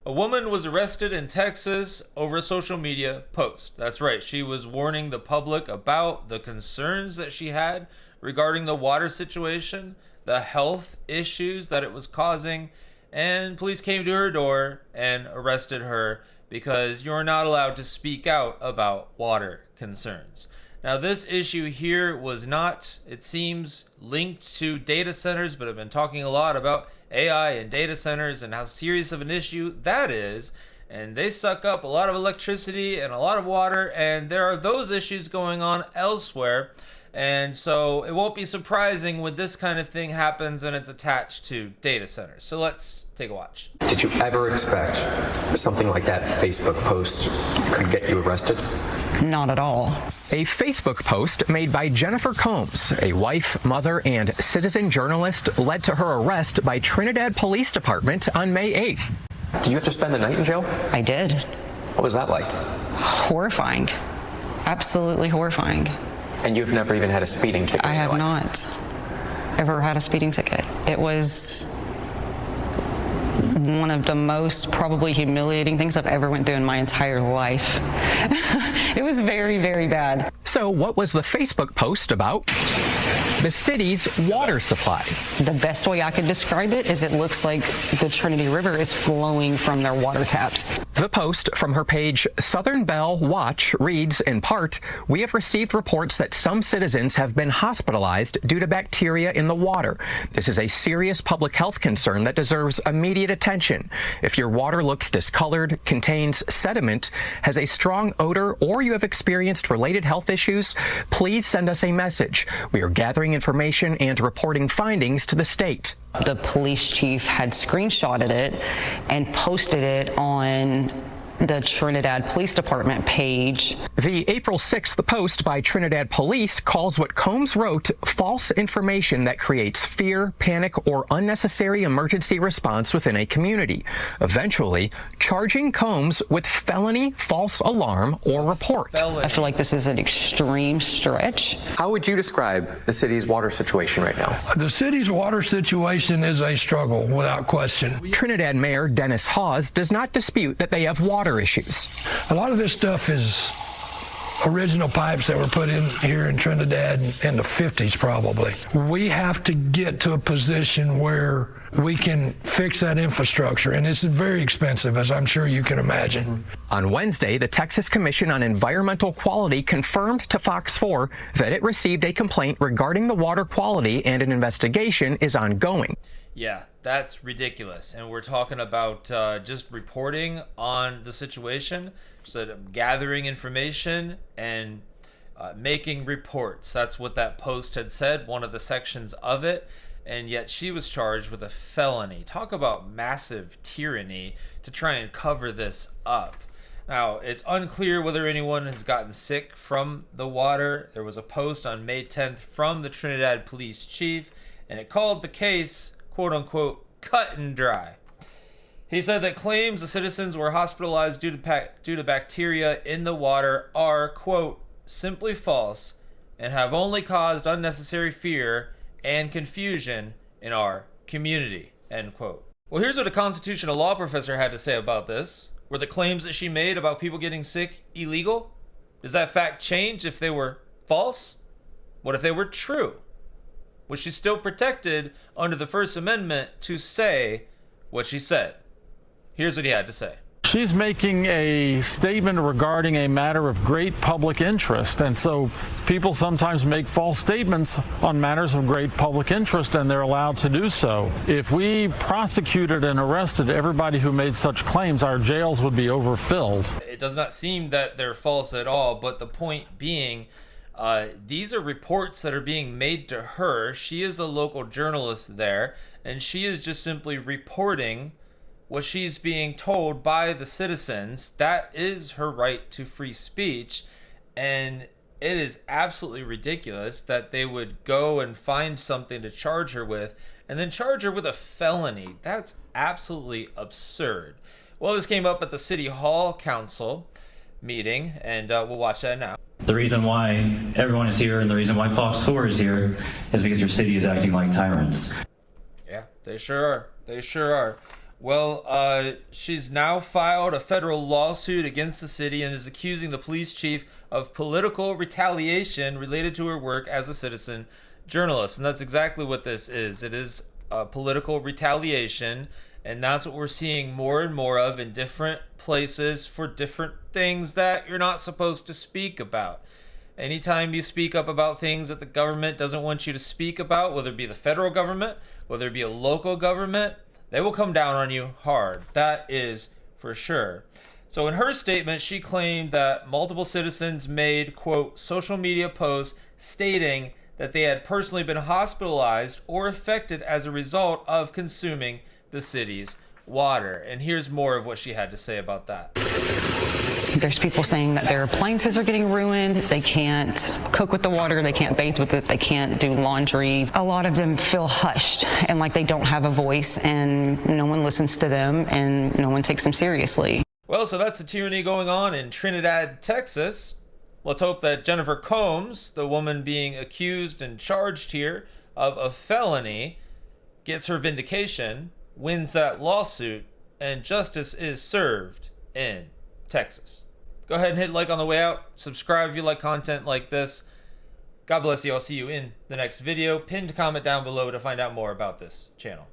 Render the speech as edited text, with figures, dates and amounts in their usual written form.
A woman was arrested in Texas over a social media post. That's right, she was warning the public about the concerns that she had regarding the water situation, the health issues that it was causing, and police came to her door and arrested her because you're not allowed to speak out about water concerns. Now, this issue here was not, it seems, linked to data centers, but I've been talking a lot about AI and data centers and how serious of an issue that is. And they suck up a lot of electricity and a lot of water, and there are those issues going on elsewhere. And so it won't be surprising when this kind of thing happens and it's attached to data centers. So let's take a watch. Did you ever expect something like that Facebook post could get you arrested? Not at all. A Facebook post made by Jennifer Combs, a wife, mother, and citizen journalist, led to her arrest by Trinidad Police Department on May 8th. Did you have to spend the night in jail? I did. What was that like? Horrifying. Absolutely horrifying. And you've never even had a speeding ticket? I have not ever had a speeding ticket. It was one of the most probably humiliating things I've ever went through in my entire life. It was very, very bad. So what was the Facebook post about? The city's water supply. The best way I could describe it is it looks like the Trinity River is flowing from their water taps. The post from her page Southern Bell Watch reads, in part, "We have received reports that some citizens have been hospitalized due to bacteria in the water. This is a serious public health concern that deserves immediate attention. If your water looks discolored, contains sediment, has a strong odor, or you have experienced related health issues, please send us a message. We are gathering information and reporting findings to the state." The police chief had screenshotted it and posted it on the Trinidad Police Department page. The April 6th post by Trinidad Police calls what Combs wrote false information that creates fear, panic, or unnecessary emergency response within a community, eventually charging Combs with felony false alarm or report. I feel like this is an extreme stretch. How would you describe the city's water situation right now? The city's water situation is a struggle, without question. Trinidad Mayor Dennis Hawes does not dispute that they have water issues. A lot of this stuff is original pipes that were put in here in Trinidad in the 50s probably. We have to get to a position where we can fix that infrastructure, and it's very expensive, as I'm sure you can imagine. On Wednesday, the Texas Commission on Environmental Quality confirmed to Fox 4 that it received a complaint regarding the water quality and an investigation is ongoing. Yeah, that's ridiculous. And we're talking about just reporting on the situation, so gathering information and making reports. That's what that post had said, one of the sections of it. And yet she was charged with a felony. Talk about massive tyranny to try and cover this up. Now, it's unclear whether anyone has gotten sick from the water. There was a post on May 10th from the Trinidad police chief, and it called the case, quote-unquote, cut and dry. He said that claims the citizens were hospitalized due to bacteria in the water are, quote, simply false and have only caused unnecessary fear and confusion in our community, end quote. Well, here's what a constitutional law professor had to say about this. Were the claims that she made about people getting sick illegal? Does that fact change if they were false? What if they were true? Was she still protected under the First Amendment to say what she said? Here's what he had to say. She's making a statement regarding a matter of great public interest, and so people sometimes make false statements on matters of great public interest, and they're allowed to do so. If we prosecuted and arrested everybody who made such claims, our jails would be overfilled. It does not seem that they're false at all, but the point being, these are reports that are being made to her. She is a local journalist there, and she is just simply reporting what she's being told by the citizens. That is her right to free speech, and it is absolutely ridiculous that they would go and find something to charge her with and then charge her with a felony. That's absolutely absurd. Well, this came up at the City Hall Council meeting, and we'll watch that now. The reason why everyone is here and the reason why Fox 4 is here is because your city is acting like tyrants. Yeah, they sure are. They sure are. Well, she's now filed a federal lawsuit against the city and is accusing the police chief of political retaliation related to her work as a citizen journalist. And that's exactly what this is. It is political retaliation, and that's what we're seeing more and more of in different places for different things that you're not supposed to speak about. Anytime you speak up about things that the government doesn't want you to speak about, whether it be the federal government, whether it be a local government, they will come down on you hard. That is for sure. So in her statement, she claimed that multiple citizens made, quote, social media posts stating that they had personally been hospitalized or affected as a result of consuming the city's water. And here's more of what she had to say about that. There's people saying that their appliances are getting ruined. They can't cook with the water. They can't bathe with it. They can't do laundry. A lot of them feel hushed and like they don't have a voice, and no one listens to them and no one takes them seriously. Well, so that's the tyranny going on in Trinidad, Texas. Let's hope that Jennifer Combs, the woman being accused and charged here of a felony, gets her vindication, wins that lawsuit, and justice is served in Texas. Go ahead and hit like on the way out. Subscribe if you like content like this. God bless you. I'll see you in the next video. Pinned comment down below to find out more about this channel.